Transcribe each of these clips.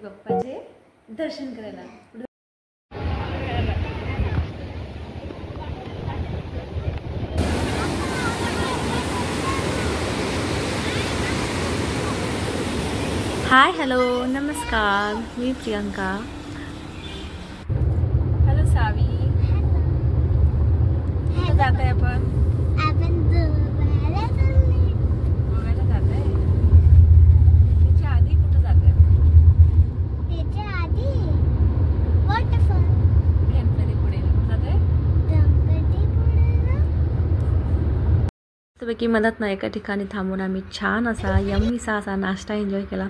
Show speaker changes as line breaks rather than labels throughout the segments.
बाप्पाचे दर्शन करायला। Hi hello नमस्कार, मी Priyanka. Hello सावी, कुठं जात आहे आपण? गोव्याला जात आहे। त्याच्या आधी कुठं जात आहे?
त्याच्या आधी वॉटरफॉल
गणपतीपुळेला जात आहे। त्यापैकी मधात ना एका ठिकाणी थांबून आम्ही छान असा यम्मीसा असा नाश्ता एन्जॉय केला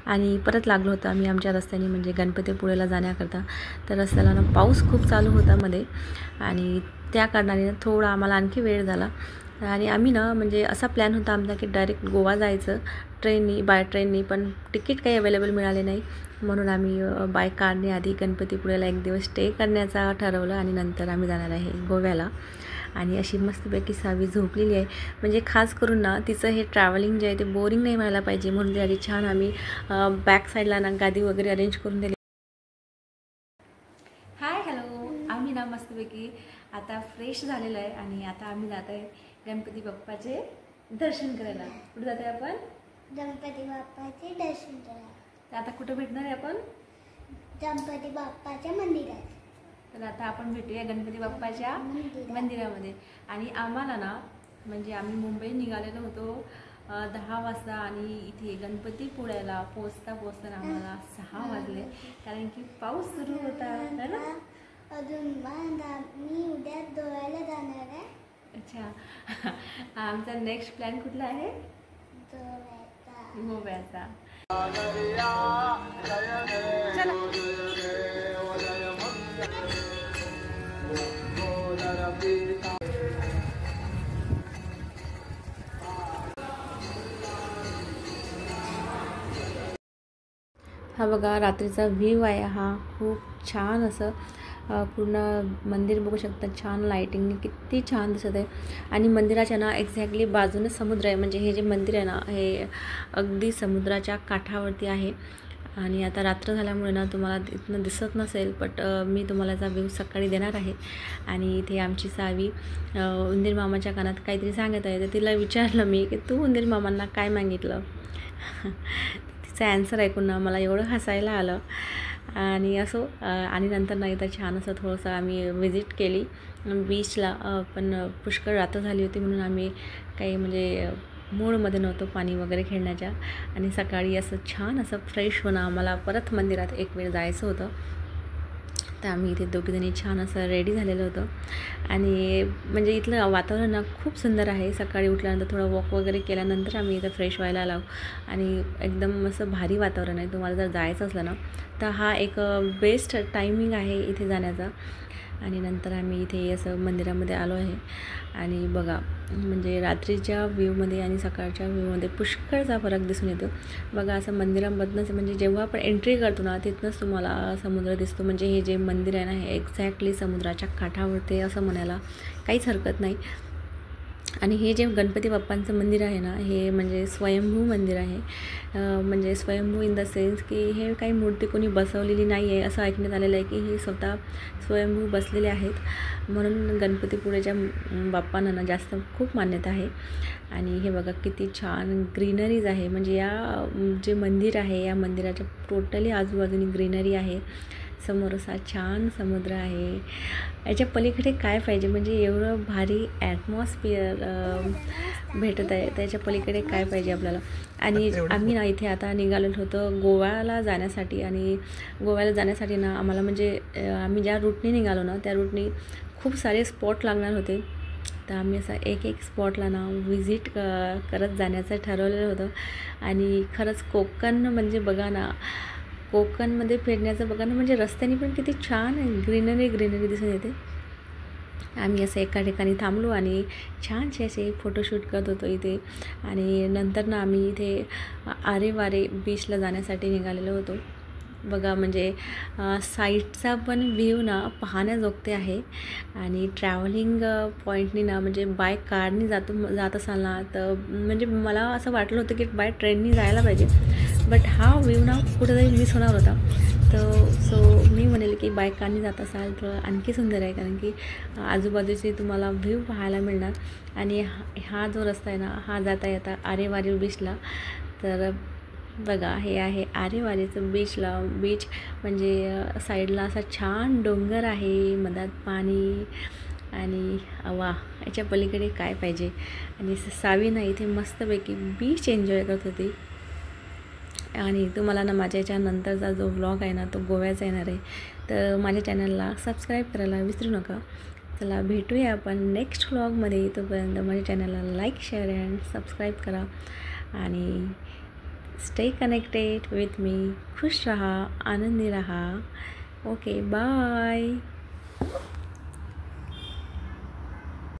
आणि परत लागलो होतो आम्ही आमच्या रस्त्याने, म्हणजे गणपतीपुळेला जाण्याकरता। तर रस्त्याला ना पाऊस खूप चालू होता मध्ये, आणि त्या कारणाने थोडा आम्हाला आणखी वेळ झाला। आणि आम्ही ना म्हणजे असा प्लॅन होता आमचा की डायरेक्ट गोवा जायचं ट्रेननी, बाय ट्रेननी, पण तिकीट काही अवेलेबल मिळाले नाही, म्हणून आम्ही बाय कारने आधी गणपतीपुळेला एक दिवस स्टे करण्याचा ठरवलं आणि नंतर आम्ही जाणार आहे गोव्याला। आणि अशी मस्तपैकी सावी झोपलेली आहे, म्हणजे खास करून ना तिचं हे ट्रॅव्हलिंग जे आहे ते बोरिंग नाही व्हायला पाहिजे म्हणून त्यासाठी छान आम्ही बॅक साईडला ना गादी वगैरे अरेंज करून दिली। हाय हॅलो, आम्ही ना मस्तपैकी आता फ्रेश झालेलं आहे आणि आता आम्ही जात आहे गणपती बाप्पाचे दर्शन करायला। कुठे जात आहे आपण?
गणपती बाप्पाचे दर्शन करायला।
तर आता कुठं भेटणार आहे आपण?
गणपती बाप्पाच्या मंदिरात।
तर आता आपण भेटूया गणपती बाप्पाच्या मंदिरामध्ये। आणि आम्हाला ना म्हणजे आम्ही मुंबई निघालेलो होतो 10 वाजता आणि इथे गणपतीपुळ्याला पोचता आम्हाला 6 वाजले, कारण की पाऊस सुरू होता है ना।
अजून मी उद्या गोव्याला जाणार आहे।
अच्छा, आमचा नेक्स्ट प्लॅन कुठला आहे? गोव्याचा। चला हा बघा रात्रीचा व्ह्यू आहे हा, खूप छान असं पूर्ण मंदिर बघू शकता, छान लाईटिंग किती छान दिसत आहे। आणि मंदिराच्या ना एक्झॅक्टली बाजूने समुद्र आहे, म्हणजे हे जे मंदिर आहे ना हे अगदी समुद्राच्या काठावरती आहे। आणि आता रात्र झाल्यामुळे ना तुम्हाला इथनं दिसत नसेल, बट मी तुम्हाला याचा व्ह्यू सकाळी देणार आहे। आणि इथे आमची सावी उंदीर मामाच्या कानात काहीतरी सांगत आहे, तर तिला विचारलं मी की तू उंदीर मामांना काय मागितलं? तिचं ॲन्सर ऐकून ना मला एवढं हसायला आलं। आणि असो, आणि नंतर ना इथं छान असं थोडंसं आम्ही विजिट केली बीचला, पण पुष्कळ रात्र झाली होती म्हणून आम्ही काही म्हणजे मूडमध्ये नव्हतो पाणी वगैरे खेळण्याच्या। आणि सकाळी असं छान असं फ्रेश होणं आम्हाला परत मंदिरात एक वेळ जायचं होतं, तर आम्ही इथे दोघीजणी छान असं रेडी झालेलं होतं। आणि म्हणजे इथलं वातावरण ना खूप सुंदर आहे। सकाळी उठल्यानंतर थोडं वॉक वगैरे केल्यानंतर आम्ही इथं फ्रेश व्हायला आलो आणि एकदम असं भारी वातावरण आहे। तुम्हाला जर जायचं असलं ना तर हा एक बेस्ट टायमिंग आहे इथे जाण्याचा। आणि नंतर आम्ही इथे असं मंदिरामध्ये आलो आहे आणि बघा म्हणजे रात्रीच्या व्ह्यूमध्ये आणि सकाळच्या व्ह्यूमध्ये पुष्कळचा फरक दिसून येतो। बघा असं मंदिरामधनंच म्हणजे जेव्हा आपण एंट्री करतो ना तिथनंच तुम्हाला समुद्र दिसतो, म्हणजे हे जे मंदिर आहे ना हे एक्झॅक्टली समुद्राच्या काठावरती असं म्हणायला काहीच हरकत नाही। आणि हे जे गणपती बाप्पांचं मंदिर आहे ना हे म्हणजे स्वयंभू मंदिर आहे, म्हणजे स्वयंभू इन द सेन्स की हे काही मूर्ती कोणी बसवलेली नाही आहे, असं ऐकण्यात आलेलं आहे की हे स्वतः स्वयंभू बसलेले आहेत, म्हणून गणपतीपुळेच्या बाप्पांना ना जास्त खूप मान्यता आहे। आणि हे बघा किती छान ग्रीनरीज आहे, म्हणजे या जे मंदिर आहे या मंदिराच्या टोटली आजूबाजूनी ग्रीनरी आहे। समोर असा छान समुद्र आहे, याच्या पलीकडे काय पाहिजे, म्हणजे एवढं भारी ॲटमॉस्फिअर भेटत आहे, त्याच्या पलीकडे काय पाहिजे आपल्याला। आणि आम्ही ना इथे आता निघालेलो होतो गोव्याला जाण्यासाठी, आणि गोव्याला जाण्यासाठी ना आम्हाला म्हणजे आम्ही ज्या रूटने निघालो ना त्या रूटने खूप सारे स्पॉट लागणार होते, तर आम्ही असं एक स्पॉटला ना व्हिजिट करत जाण्याचं ठरवलेलं होतं। आणि खरंच कोकण म्हणजे बघा ना, कोकणमध्ये फिरण्याचं बघा ना, म्हणजे रस्त्याने पण किती छान ग्रीनरी दिसून येते। आम्ही असं एका ठिकाणी थांबलो आणि छानसे असे फोटोशूट करत होतो इथे। आणि नंतर ना आम्ही इथे आरे वारे बीचला जाण्यासाठी निघालेलो होतो। बघा म्हणजे साईडचा पण व्ह्यू ना पाहण्याजोगते आहे. आणि ट्रॅव्हलिंग पॉईंटनी ना म्हणजे बाय कारनी जात असाल ना तर म्हणजे मला असं वाटलं होतं की बाय ट्रेननी जायला पाहिजे, बट हा व्ह्यू ना कुठेतरी मिस होणार होता. तर सो मी म्हणेल की बाय कारनी जात असाल तर आणखी सुंदर आहे, कारण की आजूबाजूचे तुम्हाला व्ह्यू पाहायला मिळणार. आणि हा जो रस्ता आहे ना हा जाता येता आरेवारी बीचला. तर बघा हे आहे आरेवारीचं बीच म्हणजे साईडला असा छान डोंगर आहे, मधात पाणी आणि वा याच्या पलीकडे काय पाहिजे. आणि सावीना इथे मस्तपैकी बीच एन्जॉय करत होती. आणि तुम्हाला ना माझ्या याच्यानंतरचा जो व्लॉग आहे ना तो गोव्याचा येणार आहे, तर माझ्या चॅनलला सबस्क्राईब करायला विसरू नका. चला भेटूया आपण नेक्स्ट व्लॉगमध्ये. तोपर्यंत माझ्या चॅनलला लाईक शेअर अँड सबस्क्राईब करा आणि स्टे कनेक्टेड विथ मी. खुश रहा, आनंदी रहा. Okay bye.